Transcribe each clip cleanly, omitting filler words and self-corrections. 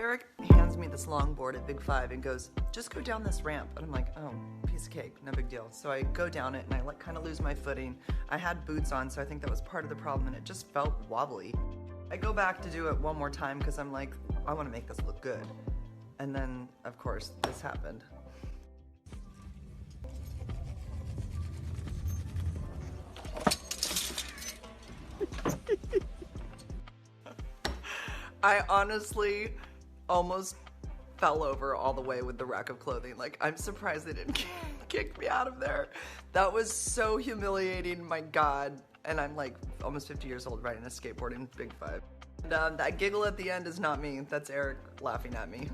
Eric hands me this longboard at Big Five and goes, just go down this ramp. And I'm like, oh, piece of cake, no big deal. So I go down it and I kind of lose my footing. I had boots on, so I think that was part of the problem, and it just felt wobbly. I go back to do it one more time because I'm like, I want to make this look good. And then, of course, this happened. I honestly almost fell over all the way with the rack of clothing. Like, I'm surprised they didn't kick me out of there. That was so humiliating, my God. And I'm like almost 50 years old riding a skateboard in Big Five. And that giggle at the end is not me. That's Eric laughing at me.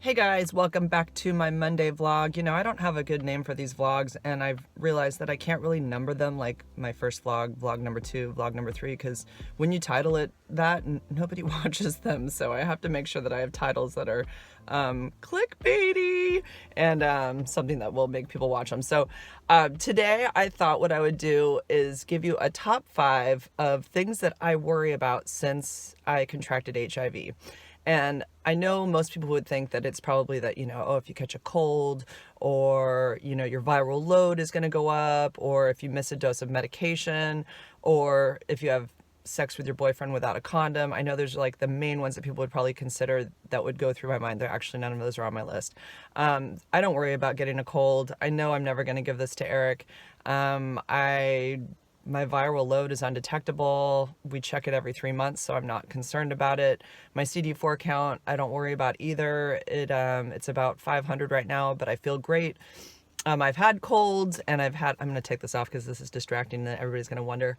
Hey guys, welcome back to my Monday vlog. You know, I don't have a good name for these vlogs, and I've realized that I can't really number them like my first vlog, vlog number 2, vlog number 3, because when you title it that, nobody watches them. So I have to make sure that I have titles that are clickbaity and something that will make people watch them. So today I thought what I would do is give you a top 5 of things that I worry about since I contracted HIV. And I know most people would think that it's probably that, you know, oh, if you catch a cold, or, you know, your viral load is going to go up, or if you miss a dose of medication, or if you have sex with your boyfriend without a condom. I know there's like the main ones that people would probably consider that would go through my mind. They're actually, none of those are on my list. I don't worry about getting a cold. I know I'm never going to give this to Eric. My viral load is undetectable. We check it every 3 months, so I'm not concerned about it. My CD4 count, I don't worry about either. It's about 500 right now, but I feel great. I've had colds, and I'm going to take this off because this is distracting and everybody's going to wonder.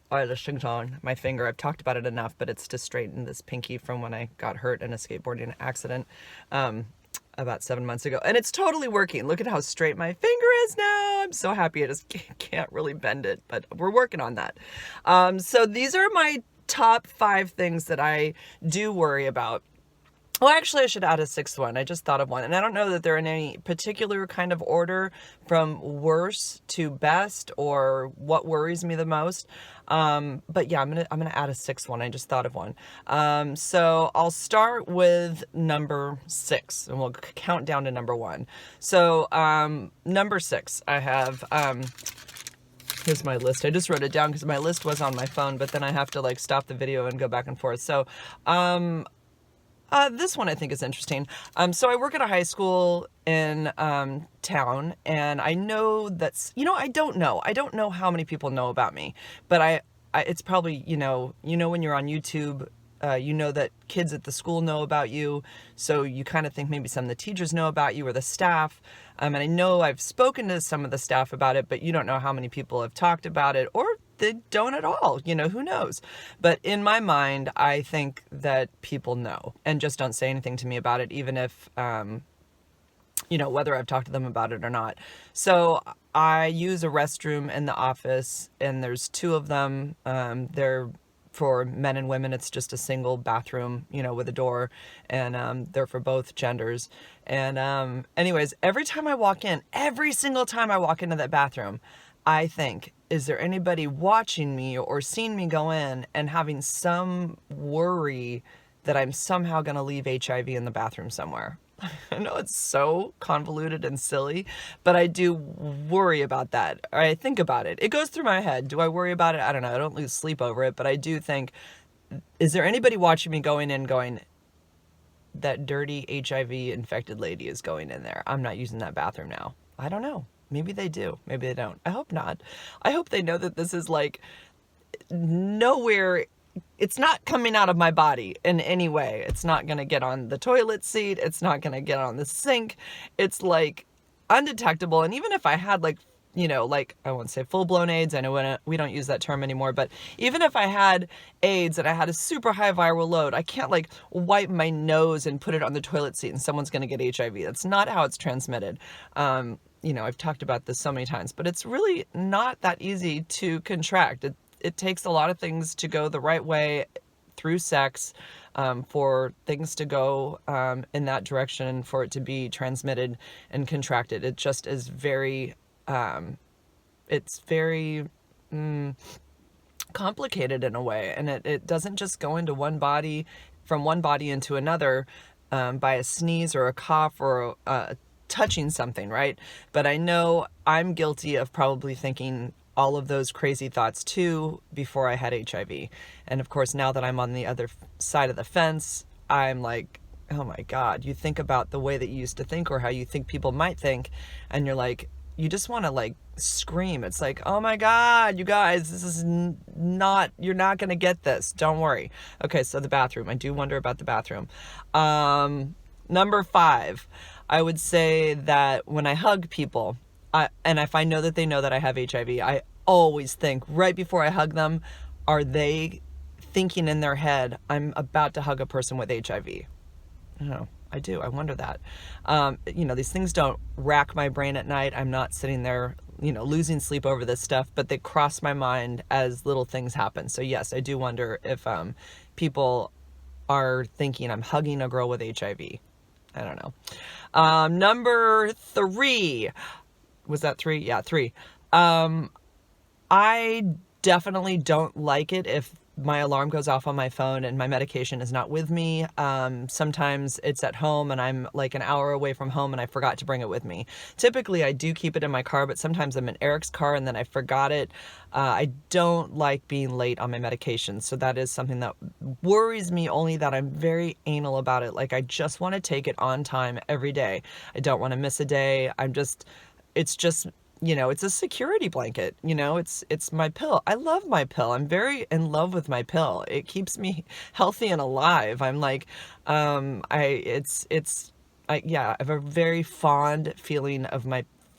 Oh, the shing's on my finger. I've talked about it enough, but it's to straighten this pinky from when I got hurt in a skateboarding accident. About 7 months ago, and it's totally working. Look at how straight my finger is now. I'm so happy. I just can't really bend it, but we're working on that. So these are my top 5 things that I do worry about. Well, actually, I should add a 6th one. I just thought of one, and I don't know that they're in any particular kind of order from worst to best or what worries me the most. But yeah, I'm gonna add a 6th one. I just thought of one. So I'll start with number 6, and we'll count down to number 1. So number 6, I have. Here's my list. I just wrote it down because my list was on my phone, but then I have to like stop the video and go back and forth. So. This one I think is interesting. So I work at a high school in town, and I know that's, you know, I don't know how many people know about me, but it's probably, you know, when you're on YouTube, you know that kids at the school know about you, so you kind of think maybe some of the teachers know about you or the staff. And I know I've spoken to some of the staff about it, but you don't know how many people have talked about it, or they don't at all, you know, who knows? But in my mind, I think that people know and just don't say anything to me about it, even if, you know, whether I've talked to them about it or not. So I use a restroom in the office, and there's 2 of them. They're for men and women. It's just a single bathroom, you know, with a door, and they're for both genders. And anyways, every single time I walk into that bathroom, I think, is there anybody watching me or seeing me go in and having some worry that I'm somehow going to leave HIV in the bathroom somewhere? I know it's so convoluted and silly, but I do worry about that. Or I think about it. It goes through my head. Do I worry about it? I don't know. I don't lose sleep over it, but I do think, is there anybody watching me going in going, that dirty HIV infected lady is going in there. I'm not using that bathroom now. I don't know. Maybe they do. Maybe they don't. I hope not. I hope they know that this is like nowhere. It's not coming out of my body in any way. It's not going to get on the toilet seat. It's not going to get on the sink. It's like undetectable. And even if I had like, you know, like, I won't say full-blown AIDS. I know we don't use that term anymore, but even if I had AIDS and I had a super high viral load, I can't like wipe my nose and put it on the toilet seat and someone's going to get HIV. That's not how it's transmitted. You know, I've talked about this so many times, but it's really not that easy to contract. It takes a lot of things to go the right way through sex, for things to go in that direction, for it to be transmitted and contracted. It just is very, it's very complicated in a way, and it doesn't just go into one body, from one body into another, by a sneeze or a cough or touching something, right? But I know I'm guilty of probably thinking all of those crazy thoughts too before I had HIV. And of course, now that I'm on the other side of the fence, I'm like, oh my God, you think about the way that you used to think or how you think people might think, and you're like, you just want to like scream. It's like, oh my God, you guys, this is not, you're not going to get this. Don't worry. Okay, so the bathroom. I do wonder about the bathroom. Number 5, I would say that when I hug people, and if I know that they know that I have HIV, I always think right before I hug them, are they thinking in their head, I'm about to hug a person with HIV? No, I do. I wonder that. These things don't rack my brain at night. I'm not sitting there, losing sleep over this stuff, but they cross my mind as little things happen. So yes, I do wonder if people are thinking I'm hugging a girl with HIV. I don't know. Number 3. Was that 3? Yeah, 3. I definitely don't like it if my alarm goes off on my phone and my medication is not with me. Sometimes it's at home and I'm like an hour away from home and I forgot to bring it with me. Typically I do keep it in my car, but sometimes I'm in Eric's car and then I forgot it. I don't like being late on my medication. So that is something that worries me, only that I'm very anal about it. Like I just want to take it on time every day. I don't want to miss a day. It's just, it's a security blanket, it's my pill. I love my pill. I'm very in love with my pill. It keeps me healthy and alive. I'm like, I have a very fond feeling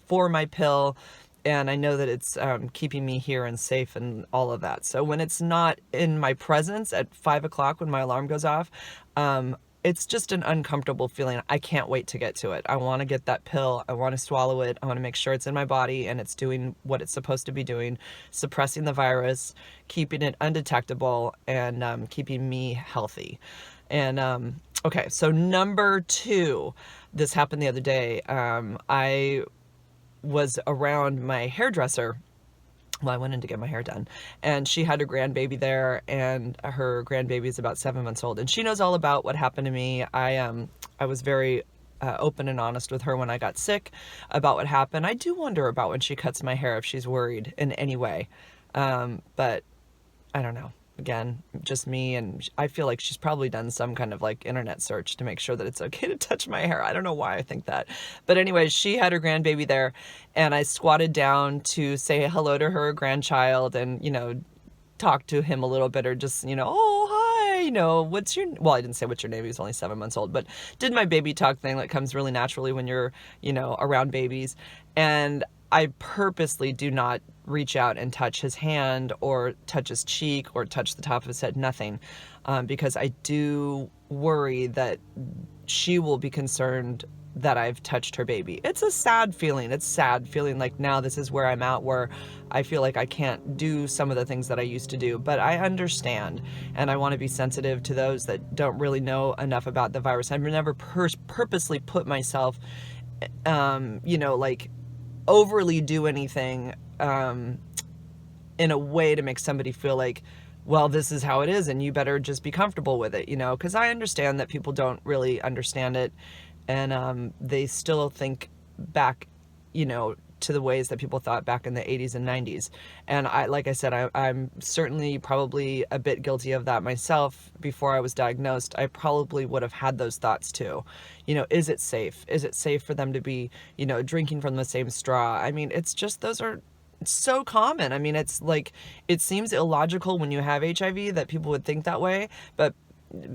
for my pill. And I know that it's keeping me here and safe and all of that. So when it's not in my presence at 5 o'clock when my alarm goes off, it's just an uncomfortable feeling. I can't wait to get to it. I want to get that pill. I want to swallow it. I want to make sure it's in my body and it's doing what it's supposed to be doing, suppressing the virus, keeping it undetectable, and keeping me healthy. And okay, so number 2, this happened the other day. I was around my hairdresser. Well, I went in to get my hair done, and she had her grandbaby there, and her grandbaby is about 7 months old, and she knows all about what happened to me. I was very open and honest with her when I got sick about what happened. I do wonder about when she cuts my hair if she's worried in any way, but I don't know. Again, just me, and I feel like she's probably done some kind of like internet search to make sure that it's okay to touch my hair. I don't know why I think that. But anyways, she had her grandbaby there, and I squatted down to say hello to her grandchild and, talk to him a little bit, or just, oh, hi, what's your, well, I didn't say what's your name. He was only 7 months old, but did my baby talk thing that comes really naturally when you're, around babies. And I purposely do not reach out and touch his hand or touch his cheek or touch the top of his head, nothing, because I do worry that she will be concerned that I've touched her baby. It's a sad feeling. It's sad feeling like now this is where I'm at, where I feel like I can't do some of the things that I used to do, but I understand, and I want to be sensitive to those that don't really know enough about the virus. I've never purposely put myself, like overly do anything in a way to make somebody feel like, well, this is how it is and you better just be comfortable with it, because I understand that people don't really understand it, and they still think back, to the ways that people thought back in the 80s and 90s. And like I said, I'm certainly probably a bit guilty of that myself. Before I was diagnosed, I probably would have had those thoughts too. Is it safe? Is it safe for them to be, drinking from the same straw? I mean, it's just, those are so common. I mean, it's like, it seems illogical when you have HIV that people would think that way, but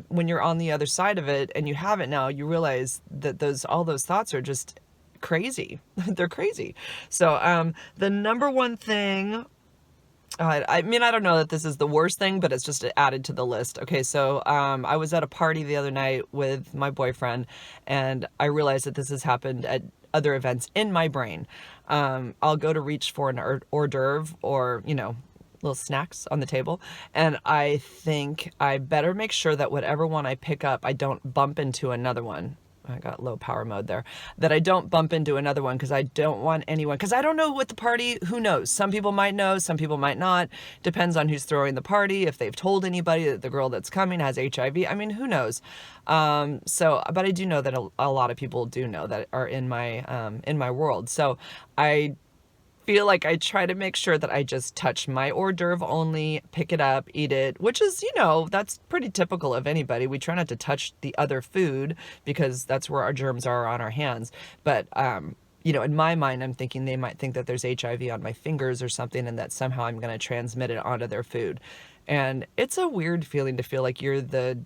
when you're on the other side of it and you have it now, you realize that all those thoughts are just crazy. They're crazy. So the number one thing, I mean, I don't know that this is the worst thing, but it's just added to the list. Okay, so I was at a party the other night with my boyfriend, and I realized that this has happened at other events in my brain. I'll go to reach for an hors d'oeuvre or, little snacks on the table, and I think I better make sure that whatever one I pick up, I don't bump into another one. I got low power mode there, that I don't bump into another one, because I don't want anyone, because I don't know what the party, who knows? Some people might know, some people might not. Depends on who's throwing the party, if they've told anybody that the girl that's coming has HIV. I mean, who knows? But I do know that a lot of people do know that are in my world. So I feel like I try to make sure that I just touch my hors d'oeuvre only, pick it up, eat it, which is, that's pretty typical of anybody. We try not to touch the other food because that's where our germs are on our hands. But, in my mind, I'm thinking they might think that there's HIV on my fingers or something, and that somehow I'm going to transmit it onto their food. And it's a weird feeling to feel like you're the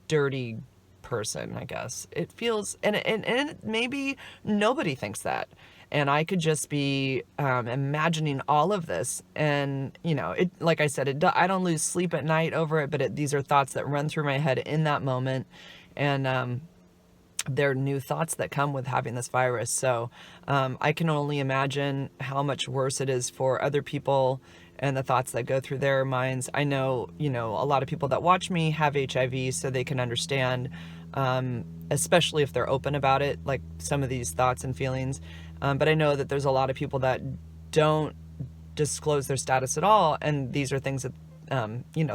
dirty person, I guess. It feels, and maybe nobody thinks that. And I could just be imagining all of this. And, like I said, I don't lose sleep at night over it, but these are thoughts that run through my head in that moment. And they're new thoughts that come with having this virus. So I can only imagine how much worse it is for other people and the thoughts that go through their minds. I know, a lot of people that watch me have HIV, so they can understand, especially if they're open about it, like some of these thoughts and feelings. But I know that there's a lot of people that don't disclose their status at all. And these are things that,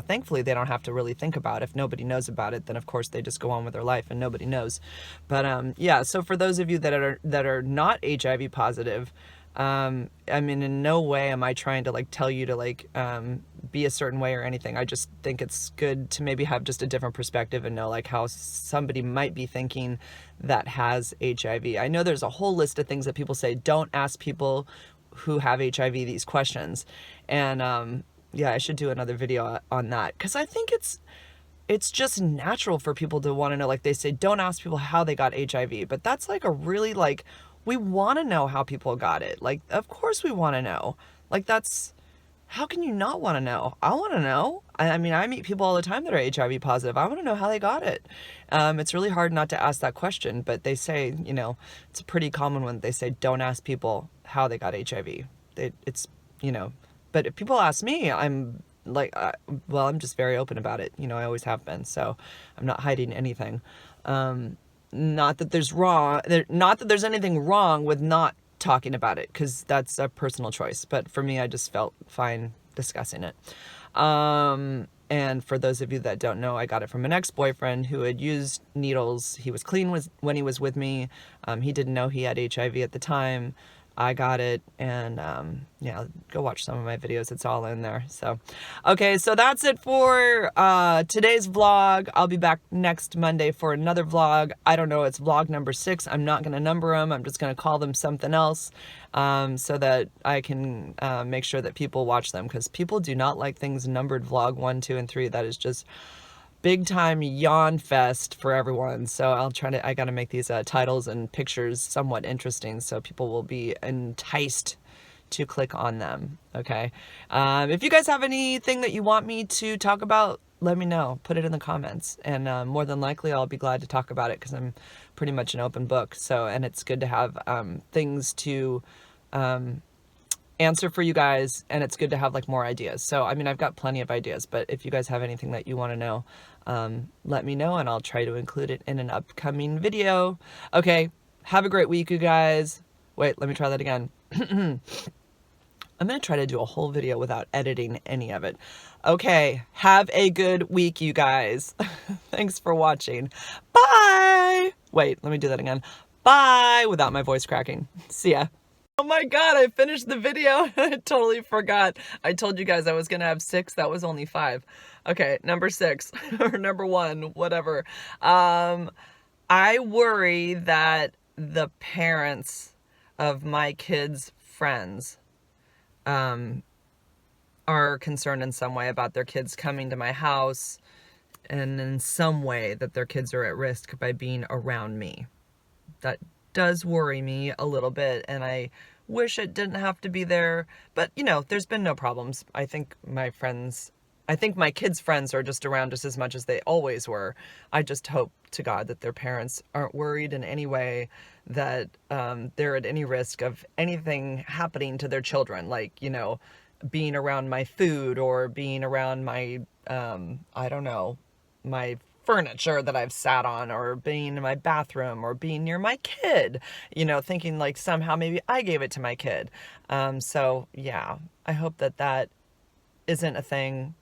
thankfully they don't have to really think about. If nobody knows about it, then of course they just go on with their life and nobody knows. But so for those of you that are not HIV positive, I mean, in no way am I trying to tell you to be a certain way or anything. I just think it's good to maybe have just a different perspective and know how somebody might be thinking that has HIV. I know there's a whole list of things that people say, don't ask people who have HIV these questions. And I should do another video on that, because I think it's just natural for people to want to know. Like they say, don't ask people how they got HIV, but that's a really we want to know how people got it. Of course we want to know. How can you not want to know? I want to know. I mean, I meet people all the time that are HIV positive. I want to know how they got it. It's really hard not to ask that question, but they say, it's a pretty common one. They say, don't ask people how they got HIV. But if people ask me, I'm I'm just very open about it. I always have been. So I'm not hiding anything. Not that there's anything wrong with not talking about it, because that's a personal choice. But for me, I just felt fine discussing it. And for those of you that don't know, I got it from an ex-boyfriend who had used needles. He was clean when he was with me. He didn't know he had HIV at the time. I got it, and go watch some of my videos. It's all in there. So, okay, so that's it for today's vlog. I'll be back next Monday for another vlog. I don't know, it's vlog number 6. I'm not going to number them. I'm just going to call them something else, so that I can make sure that people watch them, because people do not like things numbered. Vlog 1, 2, and 3. That is just big time yawn fest for everyone. So I gotta make these titles and pictures somewhat interesting, so people will be enticed to click on them. Okay. If you guys have anything that you want me to talk about, let me know. Put it in the comments, and more than likely I'll be glad to talk about it, because I'm pretty much an open book. So, and it's good to have things to answer for you guys, and it's good to have more ideas. So I mean, I've got plenty of ideas, but if you guys have anything that you want to know, let me know, and I'll try to include it in an upcoming video. Okay, have a great week, you guys. Wait, let me try that again. I'm gonna try to do a whole video without editing any of it. Okay, have a good week, you guys. Thanks for watching. Bye. Wait, let me do that again. Bye, without my voice cracking. See ya. Oh my God, I finished the video. I totally forgot. I told you guys I was gonna have 6. That was only 5. Okay, number 6 or number 1, whatever. I worry that the parents of my kids' friends are concerned in some way about their kids coming to my house, and in some way that their kids are at risk by being around me. That does worry me a little bit, and I wish it didn't have to be there, but there's been no problems. I think my kids' friends are just around just as much as they always were. I just hope to God that their parents aren't worried in any way that they're at any risk of anything happening to their children, being around my food, or being around my I don't know, my furniture that I've sat on, or being in my bathroom, or being near my kid, you know, thinking like somehow maybe I gave it to my kid. So yeah, I hope that that isn't a thing,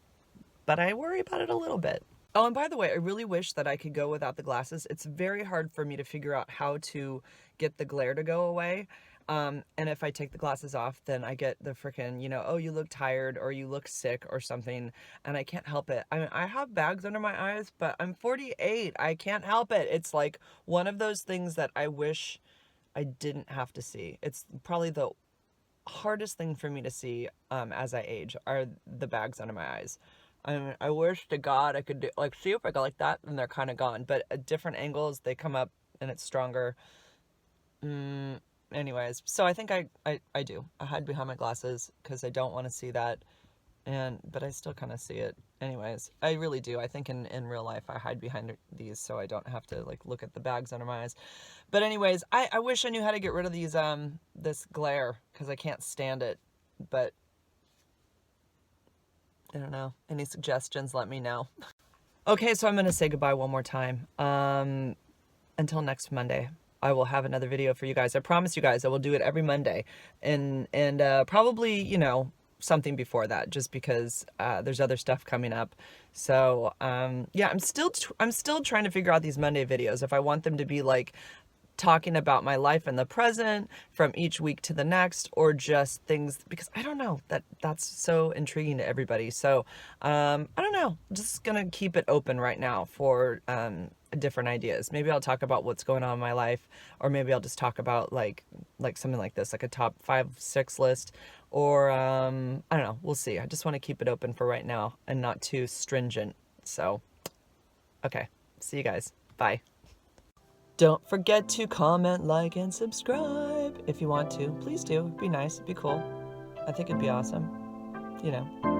but I worry about it a little bit. Oh, and by the way, I really wish that I could go without the glasses. It's very hard for me to figure out how to get the glare to go away. And if I take the glasses off, then I get the freaking, you know, oh, you look tired, or you look sick or something, and I can't help it. I mean, I have bags under my eyes, but I'm 48. I can't help it. It's like one of those things that I wish I didn't have to see. It's probably the hardest thing for me to see as I age, are the bags under my eyes. I mean, I wish to God I could do, like, see if I go like that, and they're kind of gone. But at different angles, they come up and it's stronger. Anyways, so I think I do. I hide behind my glasses because I don't want to see that. But I still kind of see it. Anyways, I really do. I think in real life, I hide behind these so I don't have to, like, look at the bags under my eyes. But anyways, I wish I knew how to get rid of these, this glare, because I can't stand it. But I don't know. Any suggestions, let me know. Okay, so I'm going to say goodbye one more time. Until next Monday, I will have another video for you guys. I promise you guys I will do it every Monday. And probably, you know, something before that, just because there's other stuff coming up. So, yeah, I'm still trying to figure out these Monday videos, if I want them to be like talking about my life in the present from each week to the next, or just things, because I don't know, that's so intriguing to everybody. So I don't know, I'm just gonna keep it open right now for different ideas. Maybe I'll talk about what's going on in my life, or maybe I'll just talk about like something like this, like a top 5-6 list, or I don't know, we'll see. I just want to keep it open for right now and not too stringent. So okay, see you guys, bye. Don't forget to comment, like, and subscribe if you want to. Please do. It'd be nice. It'd be cool. I think it'd be awesome. You know.